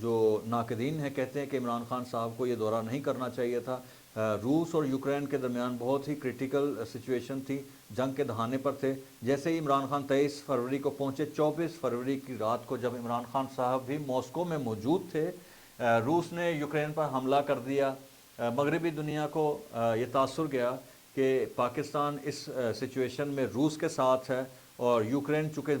جو ناقدین ہیں کہتے ہیں کہ عمران خان صاحب کو یہ دورہ نہیں کرنا چاہیے تھا۔ روس اور یوکرین کے درمیان بہت ہی کریٹیکل سچویشن تھی، جنگ کے دہانے پر تھے۔ جیسے ہی عمران خان 23 فروری کو پہنچے، 24 فروری کی رات کو جب عمران خان صاحب بھی ماسکو میں موجود تھے، روس نے یوکرین پر حملہ کر دیا۔ مغربی دنیا کو یہ تاثر گیا کہ پاکستان اس سچویشن میں روس کے ساتھ ہے، اور یوکرین چونکہ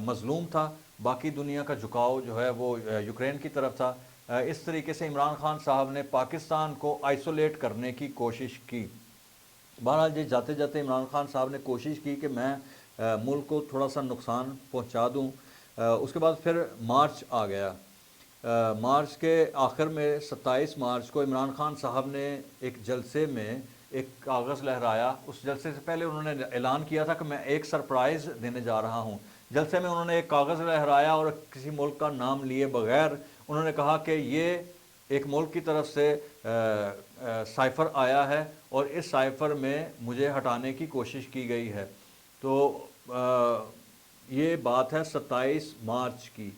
مظلوم تھا، باقی دنیا کا جھکاؤ جو ہے وہ یوکرین کی طرف تھا۔ اس طریقے سے عمران خان صاحب نے پاکستان کو آئسولیٹ کرنے کی کوشش کی۔ بہرحال جی جاتے جاتے عمران خان صاحب نے کوشش کی کہ میں ملک کو تھوڑا سا نقصان پہنچا دوں۔ اس کے بعد پھر مارچ آ گیا۔ مارچ کے آخر میں 27 مارچ کو عمران خان صاحب نے ایک جلسے میں ایک کاغذ لہرایا۔ اس جلسے سے پہلے انہوں نے اعلان کیا تھا کہ میں ایک سرپرائز دینے جا رہا ہوں۔ جلسے میں انہوں نے ایک کاغذ لہرایا اور کسی ملک کا نام لیے بغیر انہوں نے کہا کہ یہ ایک ملک کی طرف سے سائفر آیا ہے اور اس سائفر میں مجھے ہٹانے کی کوشش کی گئی ہے۔ تو یہ بات ہے 27 مارچ کی،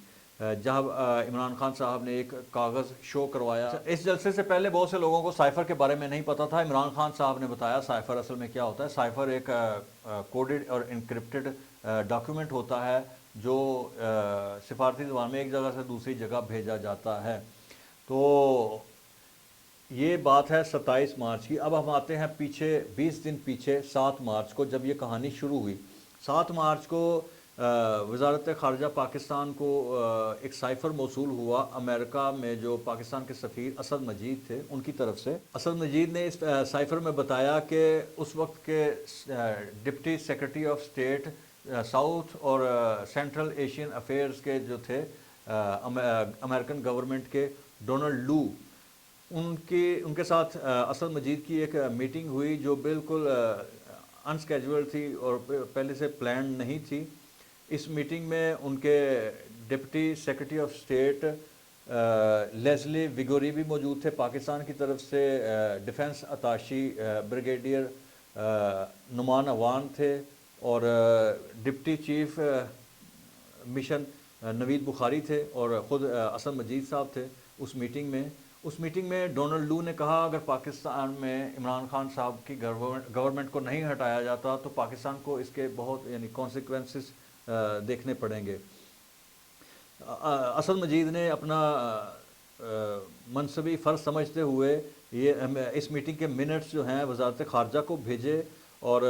جب عمران خان صاحب نے ایک کاغذ شو کروایا۔ اس جلسے سے پہلے بہت سے لوگوں کو سائفر کے بارے میں نہیں پتا تھا۔ عمران خان صاحب نے بتایا سائفر اصل میں کیا ہوتا ہے۔ سائفر ایک کوڈڈ اور انکرپٹڈ ڈاکیومنٹ ہوتا ہے جو سفارتی زبان میں ایک جگہ سے دوسری جگہ بھیجا جاتا ہے۔ تو یہ بات ہے 27 مارچ کی۔ اب ہم آتے ہیں پیچھے 20 دن پیچھے، 7 مارچ کو جب یہ کہانی شروع ہوئی۔ 7 مارچ کو وزارت خارجہ پاکستان کو ایک سائفر موصول ہوا امریکہ میں، جو پاکستان کے سفیر اسد مجید تھے ان کی طرف سے۔ اسد مجید نے اس سائفر میں بتایا کہ اس وقت کے deputy secretary of state south اور سینٹرل ایشین افیئرز کے جو تھے امریکن گورنمنٹ کے، ڈونلڈ لو، ان کے ساتھ اسد مجید کی ایک میٹنگ ہوئی جو بالکل انسکیجول تھی اور پہلے سے پلان نہیں تھی۔ اس میٹنگ میں ان کے deputy secretary of state Leslie Viguerie بھی موجود تھے پاکستان کی طرف سے، defence attache brigadier Nauman Awan تھے، اور deputy chief mission Naveed Bukhari تھے، اور خود اسد مجید صاحب تھے اس میٹنگ میں۔ اس میٹنگ میں ڈونلڈ لو نے کہا اگر پاکستان میں عمران خان صاحب کی گورنمنٹ کو نہیں ہٹایا جاتا تو پاکستان کو اس کے بہت کانسیکوینسز دیکھنے پڑیں گے۔ اسد مجید نے اپنا منصبی فرض سمجھتے ہوئے اس میٹنگ کے منٹس جو ہیں وزارت خارجہ کو بھیجے، اور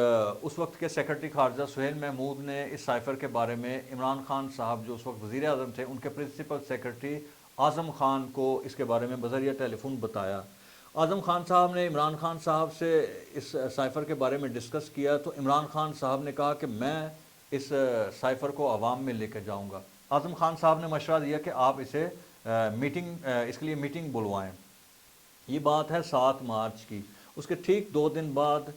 اس وقت کے سیکرٹری خارجہ سہیل محمود نے اس سائفر کے بارے میں عمران خان صاحب جو اس وقت وزیر اعظم تھے ان کے پرنسپل سیکرٹری اعظم خان کو اس کے بارے میں بذریعہ ٹیلی فون بتایا۔ اعظم خان صاحب نے عمران خان صاحب سے اس سائفر کے بارے میں ڈسکس کیا تو عمران خان صاحب نے کہا کہ میں اس سائفر کو عوام میں لے کے جاؤں گا۔ اعظم خان صاحب نے مشورہ دیا کہ آپ اس کے لیے میٹنگ بلوائیں۔ یہ بات ہے 7 مارچ کی۔ اس کے ٹھیک 2 دن بعد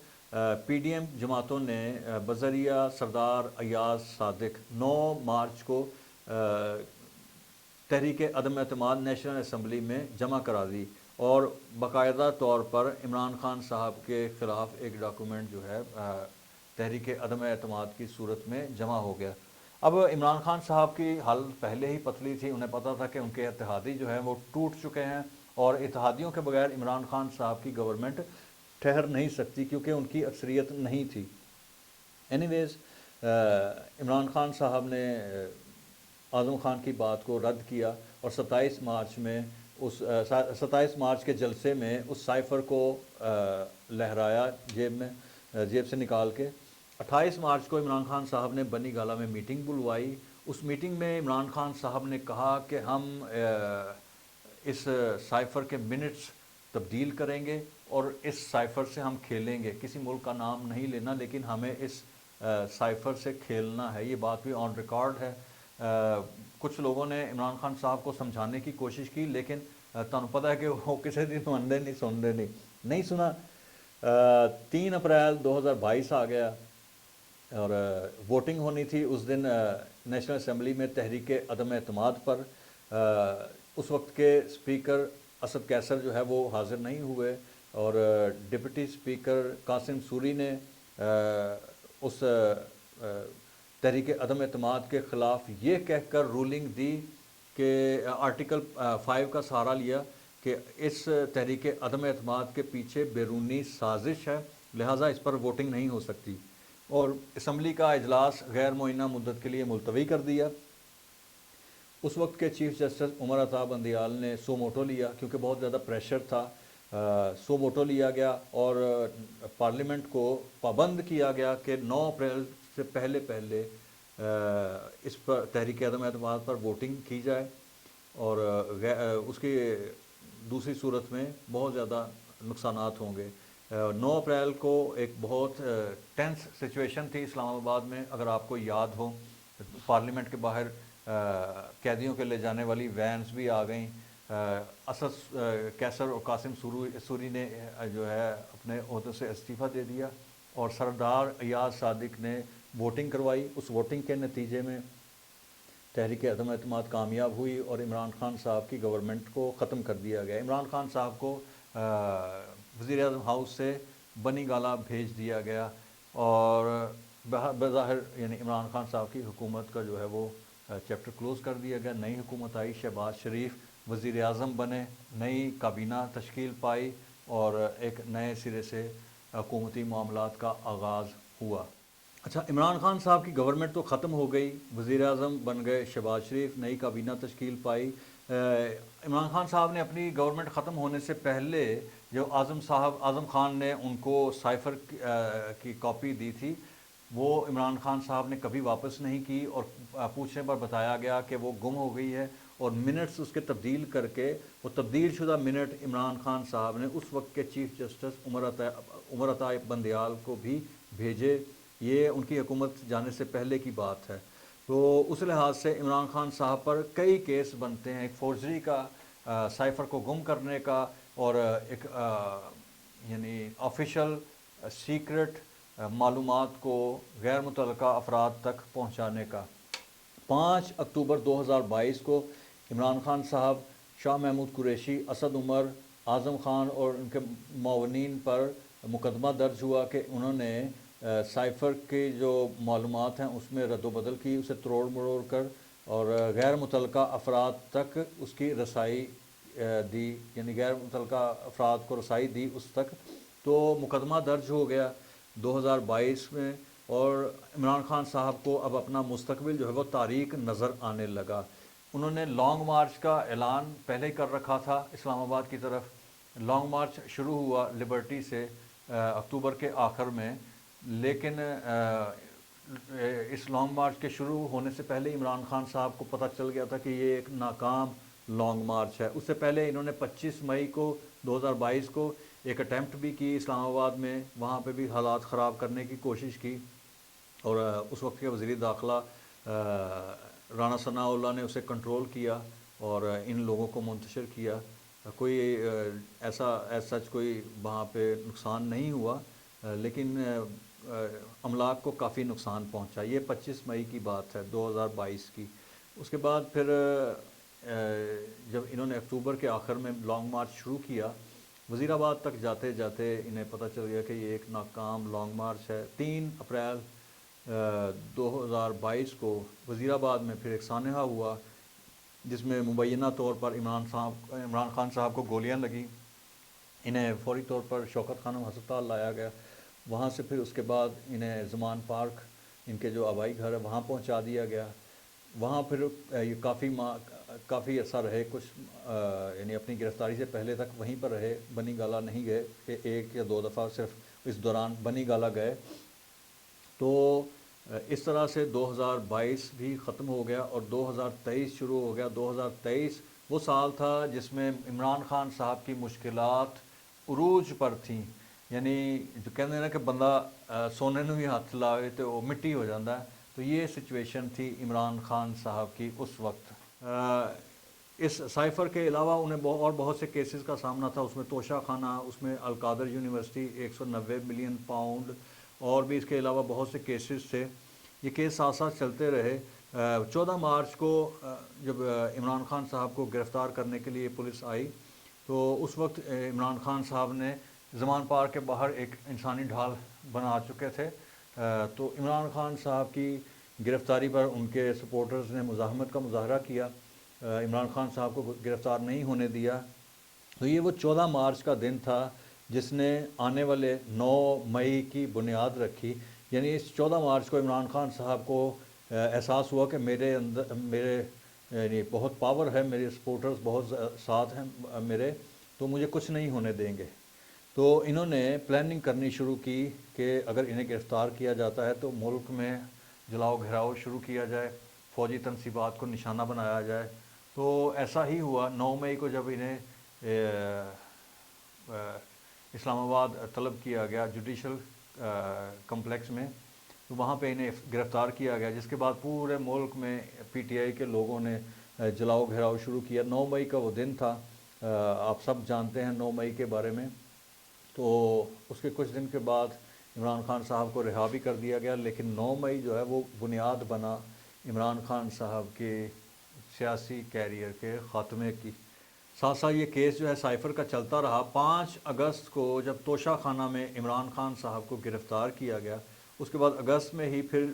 پی ڈی ایم جماعتوں نے بذریعہ سردار ایاز صادق 9 مارچ کو تحریک عدم اعتماد نیشنل اسمبلی میں جمع کرا دی، اور باقاعدہ طور پر عمران خان صاحب کے خلاف ایک ڈاکومنٹ جو ہے تحریک عدم اعتماد کی صورت میں جمع ہو گیا۔ اب عمران خان صاحب کی حالت پہلے ہی پتلی تھی، انہیں پتہ تھا کہ ان کے اتحادی جو ہیں وہ ٹوٹ چکے ہیں، اور اتحادیوں کے بغیر عمران خان صاحب کی گورنمنٹ ٹھہر نہیں سکتی کیونکہ ان کی اکثریت نہیں تھی۔ اینی ویز عمران خان صاحب نے اعظم خان کی بات کو رد کیا، اور 27 مارچ کے جلسے میں اس سائفر کو لہرایا جیب سے نکال کے۔ 28 مارچ کو عمران خان صاحب نے بنی گالہ میں میٹنگ بلوائی۔ اس میٹنگ میں عمران خان صاحب نے کہا کہ ہم اس سائفر کے منٹس تبدیل کریں گے اور اس سائفر سے ہم کھیلیں گے، کسی ملک کا نام نہیں لینا لیکن ہمیں اس سائفر سے کھیلنا ہے۔ یہ بات بھی آن ریکارڈ ہے۔ کچھ لوگوں نے عمران خان صاحب کو سمجھانے کی کوشش کی لیکن تمہیں پتہ ہے کہ وہ کسی دن منڈے نہیں سنا۔ 3 اپریل 2022 آ گیا اور ووٹنگ ہونی تھی اس دن نیشنل اسمبلی میں تحریک عدم اعتماد پر۔ اس وقت کے اسپیکر اسد کیسر جو ہے وہ حاضر نہیں ہوئے، اور ڈپٹی اسپیکر قاسم سوری نے اس تحریک عدم اعتماد کے خلاف یہ کہہ کر رولنگ دی کہ آرٹیکل 5 کا سہارا لیا کہ اس تحریک عدم اعتماد کے پیچھے بیرونی سازش ہے، لہٰذا اس پر ووٹنگ نہیں ہو سکتی، اور اسمبلی کا اجلاس غیر معینہ مدت کے لیے ملتوی کر دیا۔ اس وقت کے چیف جسٹس عمر عطا بندیال نے سو موٹو لیا، کیونکہ بہت زیادہ پریشر تھا، سو موٹو لیا گیا اور پارلیمنٹ کو پابند کیا گیا کہ 9 اپریل سے پہلے اس پر تحریک عدم اعتماد پر ووٹنگ کی جائے، اور اس کی دوسری صورت میں بہت زیادہ نقصانات ہوں گے۔ 9 اپریل کو ایک بہت ٹینس سچویشن تھی اسلام آباد میں، اگر آپ کو یاد ہو، پارلیمنٹ کے باہر قیدیوں کے لے جانے والی وینز بھی آ گئیں۔ اسد کیسر اور قاسم سوری نے جو ہے اپنے عہدے سے استعفیٰ دے دیا، اور سردار ایاز صادق نے ووٹنگ کروائی۔ اس ووٹنگ کے نتیجے میں تحریک عدم اعتماد کامیاب ہوئی اور عمران خان صاحب کی گورنمنٹ کو ختم کر دیا گیا۔ عمران خان صاحب کو وزیر اعظم ہاؤس سے بنی گالہ بھیج دیا گیا، اور بظاہر یعنی عمران خان صاحب کی حکومت کا جو ہے وہ چیپٹر کلوز کر دیا گیا۔ نئی حکومت آئی، شہباز شریف وزیر اعظم بنے، نئی کابینہ تشکیل پائی، اور ایک نئے سرے سے حکومتی معاملات کا آغاز ہوا۔ اچھا، عمران خان صاحب کی گورنمنٹ تو ختم ہو گئی، وزیر اعظم بن گئے شہباز شریف، نئی کابینہ تشکیل پائی۔ عمران خان صاحب نے اپنی گورنمنٹ ختم ہونے سے پہلے جو اعظم خان نے ان کو سائفر کی کاپی دی تھی، وہ عمران خان صاحب نے کبھی واپس نہیں کی، اور پوچھنے پر بتایا گیا کہ وہ گم ہو گئی ہے، اور منٹس اس کے تبدیل کر کے وہ تبدیل شدہ منٹ عمران خان صاحب نے اس وقت کے چیف جسٹس عمر عطا بندیال کو بھی بھیجے۔ یہ ان کی حکومت جانے سے پہلے کی بات ہے۔ تو اس لحاظ سے عمران خان صاحب پر کئی کیس بنتے ہیں، ایک فورجری کا، سائفر کو گم کرنے کا، اور ایک یعنی آفیشل سیکرٹ معلومات کو غیر متعلقہ افراد تک پہنچانے کا۔ 5 اکتوبر 2022 کو عمران خان صاحب، شاہ محمود قریشی، اسد عمر، اعظم خان اور ان کے معاونین پر مقدمہ درج ہوا کہ انہوں نے سائفر کی جو معلومات ہیں اس میں رد و بدل کی، اسے تروڑ مروڑ کر، اور غیر متعلقہ افراد تک اس کی رسائی دی، یعنی غیر متعلقہ افراد کو رسائی دی اس تک۔ تو مقدمہ درج ہو گیا 2022 میں، اور عمران خان صاحب کو اب اپنا مستقبل جو ہے وہ تاریک نظر آنے لگا۔ انہوں نے لانگ مارچ کا اعلان پہلے ہی کر رکھا تھا اسلام آباد کی طرف۔ لانگ مارچ شروع ہوا لبرٹی سے اکتوبر کے آخر میں، لیکن اس لانگ مارچ کے شروع ہونے سے پہلے عمران خان صاحب کو پتہ چل گیا تھا کہ یہ ایک ناکام لانگ مارچ ہے۔ اس سے پہلے انہوں نے 25 مئی کو 2022 کو ایک اٹیمپٹ بھی کی اسلام آباد میں، وہاں پہ بھی حالات خراب کرنے کی کوشش کی، اور اس وقت کے وزیر داخلہ رانا ثناء اللہ نے اسے کنٹرول کیا اور ان لوگوں کو منتشر کیا۔ کوئی ایسا سچ کوئی وہاں پہ نقصان نہیں ہوا، لیکن املاک کو کافی نقصان پہنچا۔ یہ 25 مئی کی بات ہے 2022 کی۔ اس کے بعد پھر جب انہوں نے اکتوبر کے آخر میں لانگ مارچ شروع کیا، وزیر آباد تک جاتے جاتے انہیں پتہ چل گیا کہ یہ ایک ناکام لانگ مارچ ہے۔ 3 اپریل 2022 کو وزیر آباد میں پھر ایک سانحہ ہوا جس میں مبینہ طور پر عمران خان صاحب کو گولیاں لگیں۔ انہیں فوری طور پر شوکت خانم ہسپتال لایا گیا، وہاں سے پھر اس کے بعد انہیں زمان پارک، ان کے جو آبائی گھر ہے وہاں پہنچا دیا گیا۔ وہاں پھر یہ کافی عرصہ رہے، کچھ یعنی اپنی گرفتاری سے پہلے تک وہیں پر رہے، بنی گالہ نہیں گئے، کہ 1 یا 2 دفعہ صرف اس دوران بنی گالہ گئے۔ تو اس طرح سے 2022 بھی ختم ہو گیا اور 2023 شروع ہو گیا۔ 2023 وہ سال تھا جس میں عمران خان صاحب کی مشکلات عروج پر تھیں، یعنی جو کہتے ہیں نا کہ بندہ سونے نو ہی ہاتھ لاوے تو وہ مٹی ہو جاتا ہے، تو یہ سچویشن تھی عمران خان صاحب کی اس وقت۔ اس سائفر کے علاوہ انہیں اور بہت سے کیسز کا سامنا تھا، اس میں توشہ خانہ، اس میں القادر یونیورسٹی، 190 ملین پاؤنڈ، اور بھی اس کے علاوہ بہت سے کیسز تھے۔ یہ کیس ساتھ ساتھ چلتے رہے۔ 14 مارچ کو جب عمران خان صاحب کو گرفتار کرنے کے لیے پولیس آئی، تو اس وقت عمران خان صاحب نے زمان پارک کے باہر ایک انسانی ڈھال بنا چکے تھے۔ تو عمران خان صاحب کی گرفتاری پر ان کے سپورٹرز نے مزاحمت کا مظاہرہ کیا، عمران خان صاحب کو گرفتار نہیں ہونے دیا. تو یہ وہ 14 مارچ کا دن تھا جس نے آنے والے 9 مئی کی بنیاد رکھی. یعنی اس 14 مارچ کو عمران خان صاحب کو احساس ہوا کہ میرے اندر یعنی بہت پاور ہے, میرے سپورٹرز بہت ساتھ ہیں میرے, تو مجھے کچھ نہیں ہونے دیں گے. تو انہوں نے پلاننگ کرنی شروع کی کہ اگر انہیں گرفتار کیا جاتا ہے تو ملک میں جلاؤ گھیراؤ شروع کیا جائے, فوجی تنصیبات کو نشانہ بنایا جائے. تو ایسا ہی ہوا. 9 مئی کو جب انہیں اسلام آباد طلب کیا گیا جوڈیشل کمپلیکس میں, تو وہاں پہ انہیں گرفتار کیا گیا, جس کے بعد پورے ملک میں پی ٹی آئی کے لوگوں نے جلاؤ گھیراؤ شروع کیا. 9 مئی کا وہ دن تھا, آپ سب جانتے ہیں 9 مئی کے بارے میں. تو اس کے کچھ دن کے بعد عمران خان صاحب کو رہا بھی کر دیا گیا, لیکن 9 مئی جو ہے وہ بنیاد بنا عمران خان صاحب کے سیاسی کیریئر کے خاتمے کی. ساتھ ساتھ یہ کیس جو ہے سائفر کا چلتا رہا. 5 اگست کو جب توشہ خانہ میں عمران خان صاحب کو گرفتار کیا گیا, اس کے بعد اگست میں ہی پھر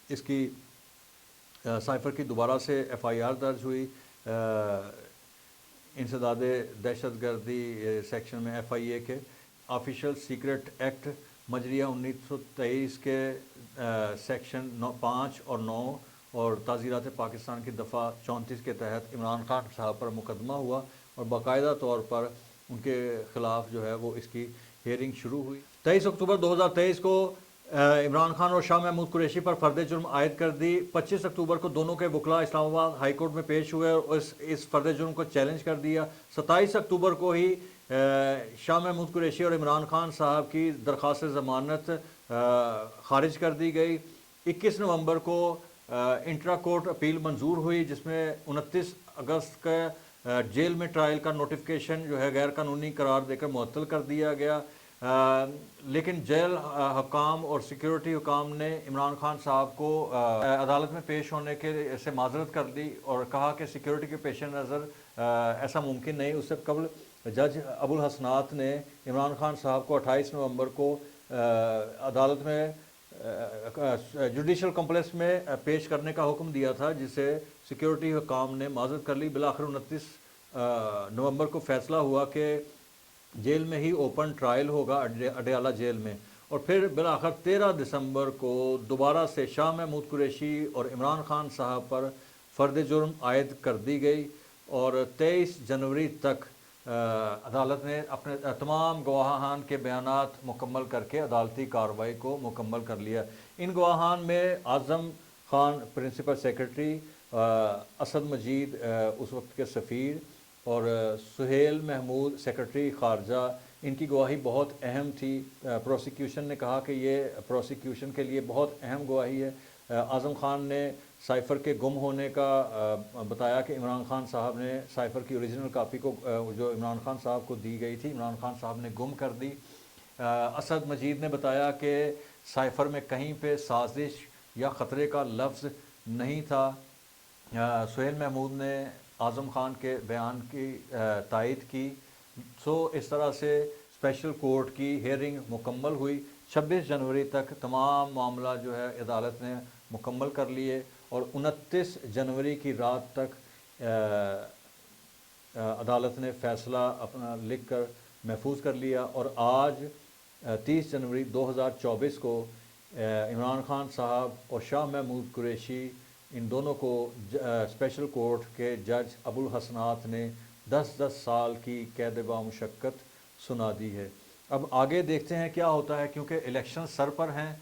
اس کی سائفر کی دوبارہ سے ایف آئی آر درج ہوئی. انسداد دہشت گردی سیکشن میں ایف آئی اے کے آفیشل سیکرٹ ایکٹ مجریہ 1923 کے سیکشن 5 اور 9 اور تعزیرات پاکستان کی دفعہ 34 کے تحت عمران خان صاحب پر مقدمہ ہوا, اور باقاعدہ طور پر ان کے خلاف جو ہے وہ اس کی ہیئرنگ شروع ہوئی. 23 اکتوبر 2023 کو عمران خان اور شاہ محمود قریشی پر فرد جرم عائد کر دی. 25 اکتوبر کو دونوں کے وکلاء اسلام آباد ہائی کورٹ میں پیش ہوئے اور اس فرد جرم کو چیلنج کر دیا. 27 اکتوبر کو ہی شاہ محمود قریشی اور عمران خان صاحب کی درخواست ضمانت خارج کر دی گئی. 21 نومبر کو انٹرا کورٹ اپیل منظور ہوئی, جس میں 29 اگست کا جیل میں ٹرائل کا نوٹیفیکیشن جو ہے غیر قانونی قرار دے کر معطل کر دیا گیا. لیکن جیل حکام اور سیکیورٹی حکام نے عمران خان صاحب کو عدالت میں پیش ہونے کے سے معذرت کر دی اور کہا کہ سیکیورٹی کے پیش نظر ایسا ممکن نہیں. اس سے قبل جج ابوالحسنات نے عمران خان صاحب کو 28 نومبر کو عدالت میں جوڈیشل کمپلیکس میں پیش کرنے کا حکم دیا تھا, جسے سیکیورٹی حکام نے معذرت کر لی. بالآخر 29 نومبر کو فیصلہ ہوا کہ جیل میں ہی اوپن ٹرائل ہوگا اڈیالہ جیل میں, اور پھر بالآخر 13 دسمبر کو دوبارہ سے شاہ محمود قریشی اور عمران خان صاحب پر فرد جرم عائد کر دی گئی, اور 23 جنوری تک عدالت نے اپنے تمام گواہان کے بیانات مکمل کر کے عدالتی کارروائی کو مکمل کر لیا. ان گواہان میں اعظم خان پرنسپل سیکرٹری, اسد مجید اس وقت کے سفیر, اور سہیل محمود سیکرٹری خارجہ, ان کی گواہی بہت اہم تھی. پروسیکیوشن نے کہا کہ یہ پروسیکیوشن کے لیے بہت اہم گواہی ہے. اعظم خان نے سائفر کے گم ہونے کا بتایا کہ عمران خان صاحب نے سائفر کی اوریجنل کاپی کو جو عمران خان صاحب کو دی گئی تھی, عمران خان صاحب نے گم کر دی. اسد مجید نے بتایا کہ سائفر میں کہیں پہ سازش یا خطرے کا لفظ نہیں تھا. سہیل محمود نے اعظم خان کے بیان کی تائید کی. سو اس طرح سے اسپیشل کورٹ کی ہیئرنگ مکمل ہوئی. 26 جنوری تک تمام معاملہ جو ہے عدالت نے مکمل کر لیے, اور 29 جنوری کی رات تک عدالت نے فیصلہ اپنا لکھ کر محفوظ کر لیا. اور آج 30 جنوری 2024 کو عمران خان صاحب اور شاہ محمود قریشی, ان دونوں کو اسپیشل کورٹ کے جج ابوالحسنات نے 10 سال کی قید بامشقت سنا دی ہے. اب آگے دیکھتے ہیں کیا ہوتا ہے, کیونکہ الیکشن سر پر ہیں.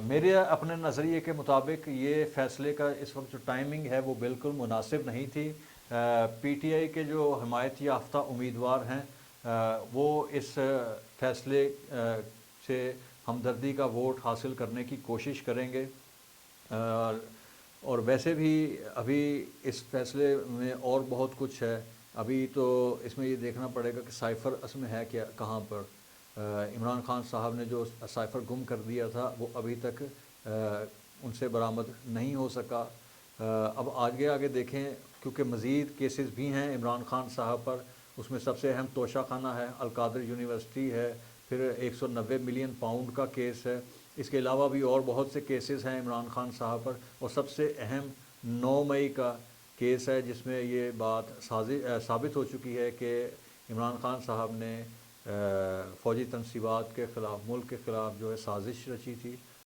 میرے اپنے نظریے کے مطابق یہ فیصلے کا اس وقت جو ٹائمنگ ہے وہ بالکل مناسب نہیں تھی. پی ٹی آئی کے جو حمایت یافتہ امیدوار ہیں وہ اس فیصلے سے ہمدردی کا ووٹ حاصل کرنے کی کوشش کریں گے, اور ویسے بھی ابھی اس فیصلے میں اور بہت کچھ ہے. ابھی تو اس میں یہ دیکھنا پڑے گا کہ سائفر اصل میں ہے کیا, کہاں پر. عمران خان صاحب نے جو سائفر گم کر دیا تھا وہ ابھی تک ان سے برآمد نہیں ہو سکا. اب آگے دیکھیں, کیونکہ مزید کیسز بھی ہیں عمران خان صاحب پر. اس میں سب سے اہم توشہ خانہ ہے, القادر یونیورسٹی ہے, پھر 190 ملین پاؤنڈ کا کیس ہے. اس کے علاوہ بھی اور بہت سے کیسز ہیں عمران خان صاحب پر, اور سب سے اہم 9 مئی کا کیس ہے جس میں یہ بات ثابت ہو چکی ہے کہ عمران خان صاحب نے فوجی تنصیبات کے خلاف، ملک کے خلاف جو ہے سازش رچی تھی